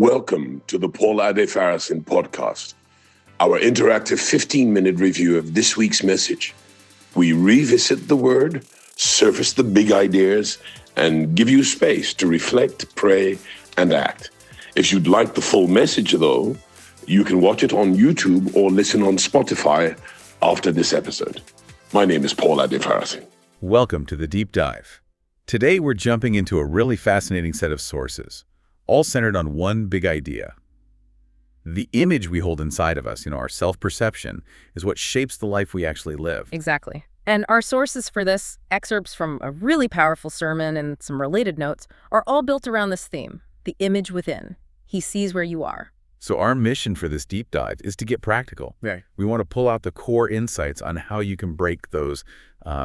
Welcome to the Paul Adefarasin podcast, our interactive 15-minute review of this week's message. We revisit the word, surface the big ideas, and give you space to reflect, pray, and act. If you'd like the full message, though, you can watch it on YouTube or listen on Spotify after this episode. My name is Paul Adefarasin. Welcome to the Deep Dive. Today we're jumping into a really fascinating set of sources, all centered on one big idea. The image we hold inside of us, our self-perception, is what shapes the life we actually live. Exactly. And our sources for this, excerpts from a really powerful sermon and some related notes, are all built around this theme, the image within. He sees where you are. So our mission for this deep dive is to get practical. Right. We want to pull out the core insights on how you can break those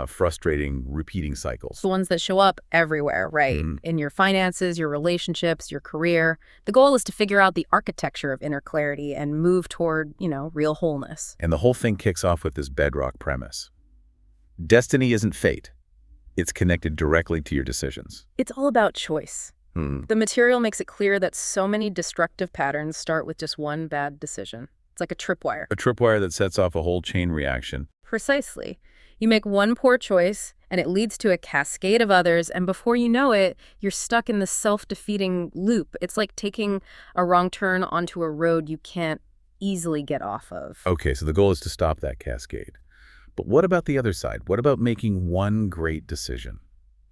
frustrating, repeating cycles. The ones that show up everywhere, right? In your finances, your relationships, your career. The goal is to figure out the architecture of inner clarity and move toward, real wholeness. And the whole thing kicks off with this bedrock premise. Destiny isn't fate. It's connected directly to your decisions. It's all about choice. The material makes it clear that so many destructive patterns start with just one bad decision. It's like a tripwire. A tripwire that sets off a whole chain reaction. Precisely. You make one poor choice, and it leads to a cascade of others, and before you know it, you're stuck in this self-defeating loop. It's like taking a wrong turn onto a road you can't easily get off of. Okay, so the goal is to stop that cascade. But what about the other side? What about making one great decision?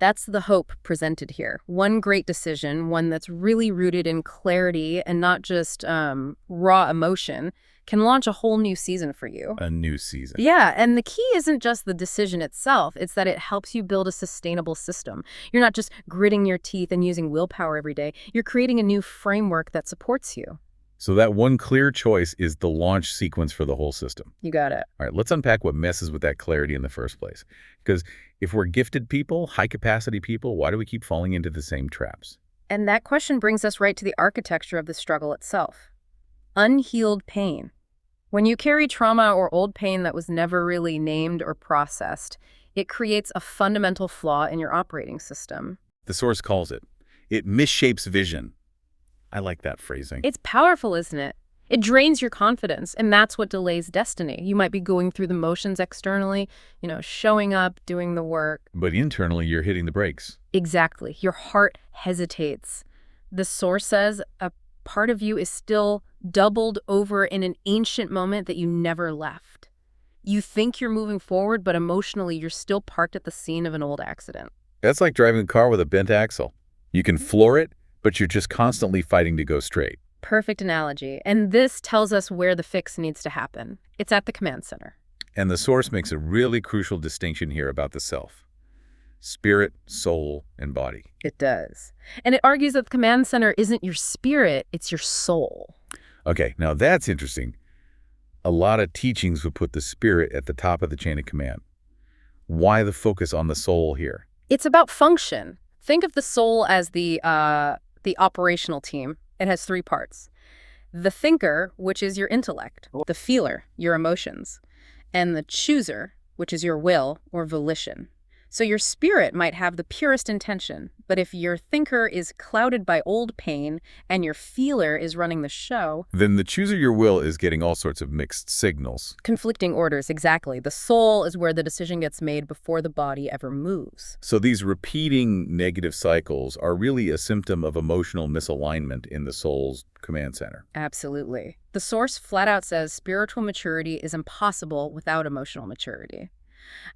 That's the hope presented here. One great decision, one that's really rooted in clarity and not just raw emotion, can launch a whole new season for you. A new season. Yeah, and the key isn't just the decision itself. It's that it helps you build a sustainable system. You're not just gritting your teeth and using willpower every day. You're creating a new framework that supports you. So that one clear choice is the launch sequence for the whole system. You got it. All right, let's unpack what messes with that clarity in the first place. Because if we're gifted people, high-capacity people, why do we keep falling into the same traps? And that question brings us right to the architecture of the struggle itself. Unhealed pain. When you carry trauma or old pain that was never really named or processed, it creates a fundamental flaw in your operating system. The source calls it misshapes vision. I like that phrasing. It's powerful, isn't it? It drains your confidence, and that's what delays destiny. You might be going through the motions externally, showing up, doing the work. But internally, you're hitting the brakes. Exactly. Your heart hesitates. The source says a part of you is still doubled over in an ancient moment that you never left. You think you're moving forward, but emotionally, you're still parked at the scene of an old accident. That's like driving a car with a bent axle. You can floor it, but you're just constantly fighting to go straight. Perfect analogy. And this tells us where the fix needs to happen. It's at the command center. And the source makes a really crucial distinction here about the self. Spirit, soul, and body. It does. And it argues that the command center isn't your spirit, it's your soul. Okay, now that's interesting. A lot of teachings would put the spirit at the top of the chain of command. Why the focus on the soul here? It's about function. Think of the soul as the operational team. It has three parts. The thinker, which is your intellect. The feeler, your emotions. And the chooser, which is your will or volition. So your spirit might have the purest intention, but if your thinker is clouded by old pain and your feeler is running the show, then the chooser your will is getting all sorts of mixed signals. Conflicting orders, exactly. The soul is where the decision gets made before the body ever moves. So these repeating negative cycles are really a symptom of emotional misalignment in the soul's command center. Absolutely. The source flat out says spiritual maturity is impossible without emotional maturity.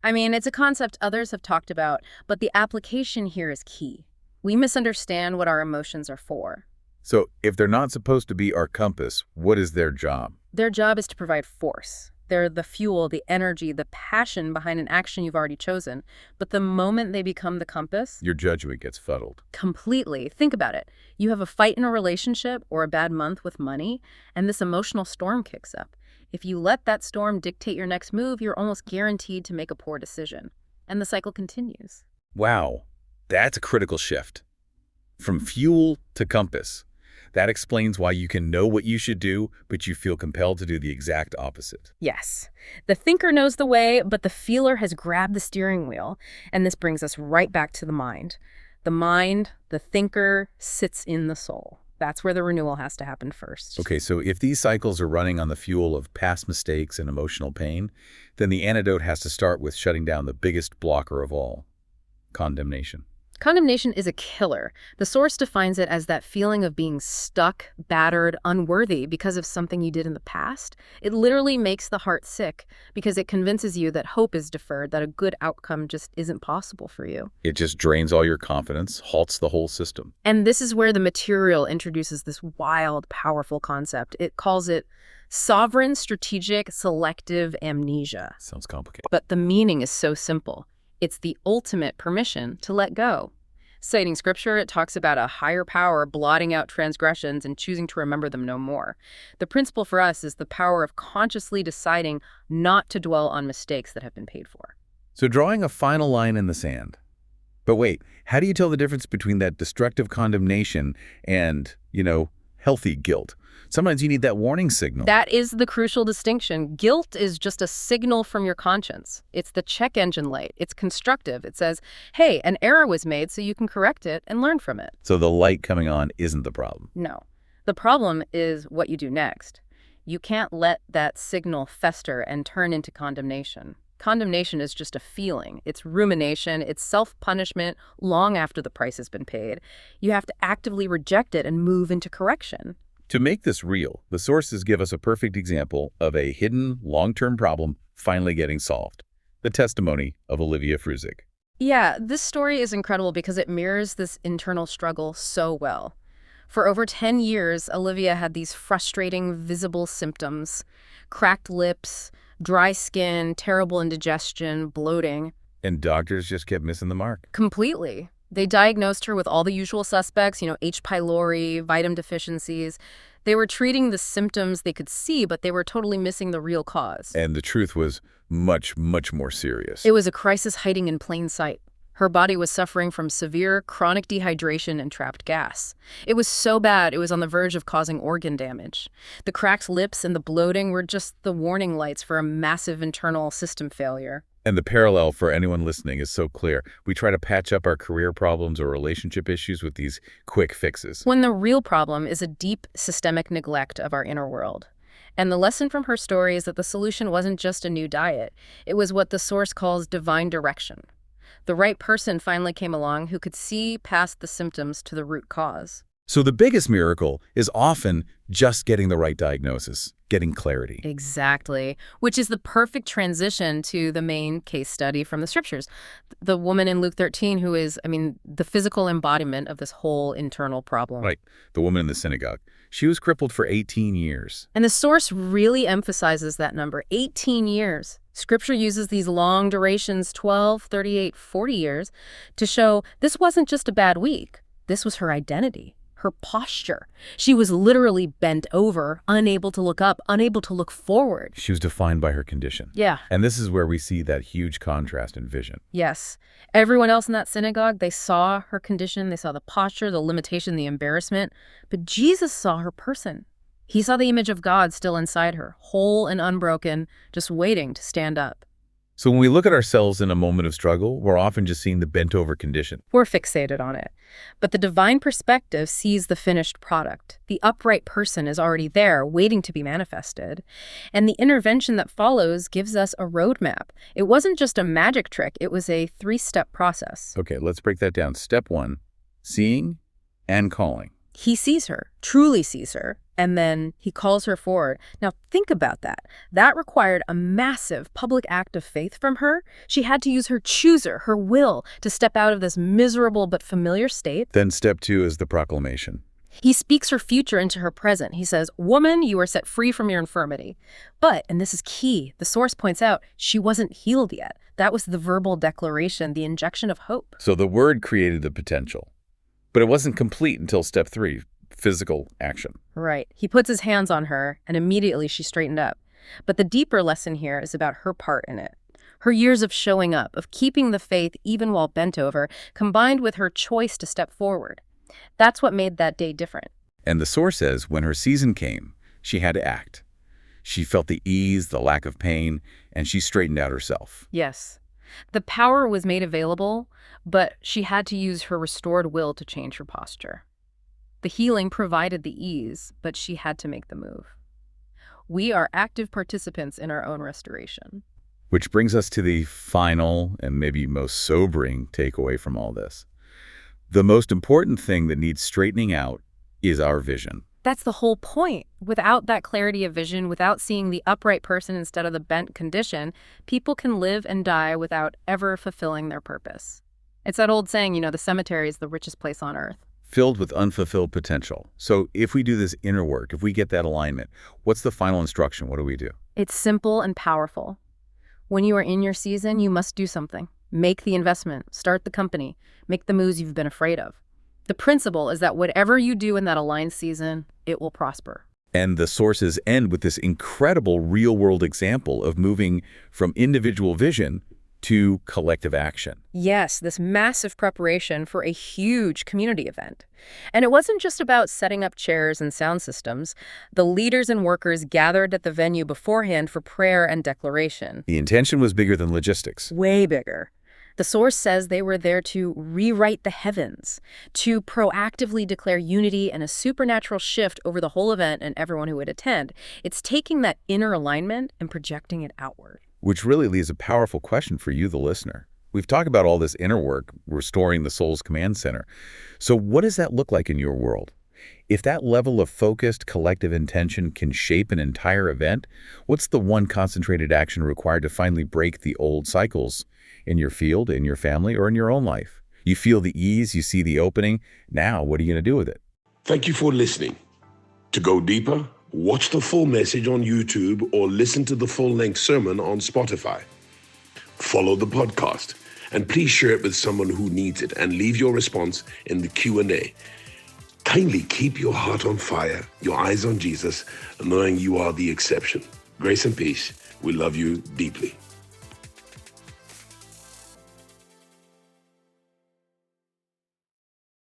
I mean, it's a concept others have talked about, but the application here is key. We misunderstand what our emotions are for. So if they're not supposed to be our compass, what is their job? Their job is to provide force. They're the fuel, the energy, the passion behind an action you've already chosen. But the moment they become the compass, your judgment gets fuddled. Completely. Think about it. You have a fight in a relationship or a bad month with money, and this emotional storm kicks up. If you let that storm dictate your next move, you're almost guaranteed to make a poor decision. And the cycle continues. Wow, that's a critical shift. From fuel to compass. That explains why you can know what you should do, but you feel compelled to do the exact opposite. Yes. The thinker knows the way, but the feeler has grabbed the steering wheel. And this brings us right back to the mind. The mind, the thinker, sits in the soul. That's where the renewal has to happen first. Okay, so if these cycles are running on the fuel of past mistakes and emotional pain, then the antidote has to start with shutting down the biggest blocker of all, condemnation. Condemnation is a killer. The source defines it as that feeling of being stuck, battered, unworthy because of something you did in the past. It literally makes the heart sick because it convinces you that hope is deferred, that a good outcome just isn't possible for you. It just drains all your confidence, halts the whole system. And this is where the material introduces this wild, powerful concept. It calls it sovereign, strategic, selective amnesia. Sounds complicated. But the meaning is so simple. It's the ultimate permission to let go. Citing scripture, it talks about a higher power blotting out transgressions and choosing to remember them no more. The principle for us is the power of consciously deciding not to dwell on mistakes that have been paid for. So drawing a final line in the sand. But wait, how do you tell the difference between that destructive condemnation and, healthy guilt? Sometimes you need that warning signal. That is the crucial distinction. Guilt is just a signal from your conscience. It's the check engine light. It's constructive. It says, hey, an error was made so you can correct it and learn from it. So the light coming on isn't the problem. No. The problem is what you do next. You can't let that signal fester and turn into condemnation. Condemnation is just a feeling. It's rumination. It's self-punishment long after the price has been paid. You have to actively reject it and move into correction. To make this real, the sources give us a perfect example of a hidden, long-term problem finally getting solved. The testimony of Olivia Fruzik. Yeah, this story is incredible because it mirrors this internal struggle so well. For over 10 years, Olivia had these frustrating, visible symptoms: cracked lips, dry skin, terrible indigestion, bloating. And doctors just kept missing the mark. Completely. They diagnosed her with all the usual suspects, H. pylori, vitamin deficiencies. They were treating the symptoms they could see, but they were totally missing the real cause. And the truth was much, much more serious. It was a crisis hiding in plain sight. Her body was suffering from severe chronic dehydration and trapped gas. It was so bad, it was on the verge of causing organ damage. The cracked lips and the bloating were just the warning lights for a massive internal system failure. And the parallel for anyone listening is so clear. We try to patch up our career problems or relationship issues with these quick fixes. When the real problem is a deep systemic neglect of our inner world. And the lesson from her story is that the solution wasn't just a new diet. It was what the source calls divine direction. The right person finally came along who could see past the symptoms to the root cause. So the biggest miracle is often just getting the right diagnosis, getting clarity. Exactly, which is the perfect transition to the main case study from the scriptures. The woman in Luke 13 who is, the physical embodiment of this whole internal problem. Right, the woman in the synagogue. She was crippled for 18 years. And the source really emphasizes that number, 18 years. Scripture uses these long durations, 12, 38, 40 years, to show this wasn't just a bad week. This was her identity. Her posture. She was literally bent over, unable to look up, unable to look forward. She was defined by her condition. Yeah. And this is where we see that huge contrast in vision. Yes. Everyone else in that synagogue, they saw her condition, they saw the posture, the limitation, the embarrassment. But Jesus saw her person. He saw the image of God still inside her, whole and unbroken, just waiting to stand up. So when we look at ourselves in a moment of struggle, we're often just seeing the bent-over condition. We're fixated on it. But the divine perspective sees the finished product. The upright person is already there, waiting to be manifested. And the intervention that follows gives us a roadmap. It wasn't just a magic trick. It was a 3-step process. Okay, let's break that down. Step 1, seeing and calling. He sees her, truly sees her, and then he calls her forward. Now think about that. That required a massive public act of faith from her. She had to use her chooser, her will, to step out of this miserable but familiar state. Then step 2 is the proclamation. He speaks her future into her present. He says, "Woman, you are set free from your infirmity." But, and this is key, the source points out, she wasn't healed yet. That was the verbal declaration, the injection of hope. So the word created the potential. But it wasn't complete until step 3, physical action. Right. He puts his hands on her, and immediately she straightened up. But the deeper lesson here is about her part in it. Her years of showing up, of keeping the faith even while bent over, combined with her choice to step forward. That's what made that day different. And the source says when her season came, she had to act. She felt the ease, the lack of pain, and she straightened out herself. Yes. The power was made available, but she had to use her restored will to change her posture. The healing provided the ease, but she had to make the move. We are active participants in our own restoration. Which brings us to the final and maybe most sobering takeaway from all this. The most important thing that needs straightening out is our vision. That's the whole point. Without that clarity of vision, without seeing the upright person instead of the bent condition, people can live and die without ever fulfilling their purpose. It's that old saying, the cemetery is the richest place on earth. Filled with unfulfilled potential. So if we do this inner work, if we get that alignment, what's the final instruction? What do we do? It's simple and powerful. When you are in your season, you must do something. Make the investment, start the company, make the moves you've been afraid of. The principle is that whatever you do in that aligned season, it will prosper. And the sources end with this incredible real-world example of moving from individual vision to collective action. Yes, this massive preparation for a huge community event. And it wasn't just about setting up chairs and sound systems. The leaders and workers gathered at the venue beforehand for prayer and declaration. The intention was bigger than logistics. Way bigger. The source says they were there to rewrite the heavens, to proactively declare unity and a supernatural shift over the whole event and everyone who would attend. It's taking that inner alignment and projecting it outward. Which really leaves a powerful question for you, the listener. We've talked about all this inner work, restoring the soul's command center. So what does that look like in your world? If that level of focused collective intention can shape an entire event, what's the one concentrated action required to finally break the old cycles in your field, in your family, or in your own life? You feel the ease, you see the opening. Now, what are you going to do with it? Thank you for listening. To go deeper, watch the full message on YouTube or listen to the full-length sermon on Spotify. Follow the podcast, and please share it with someone who needs it and leave your response in the Q&A. Kindly keep your heart on fire, your eyes on Jesus, knowing you are the exception. Grace and peace. We love you deeply.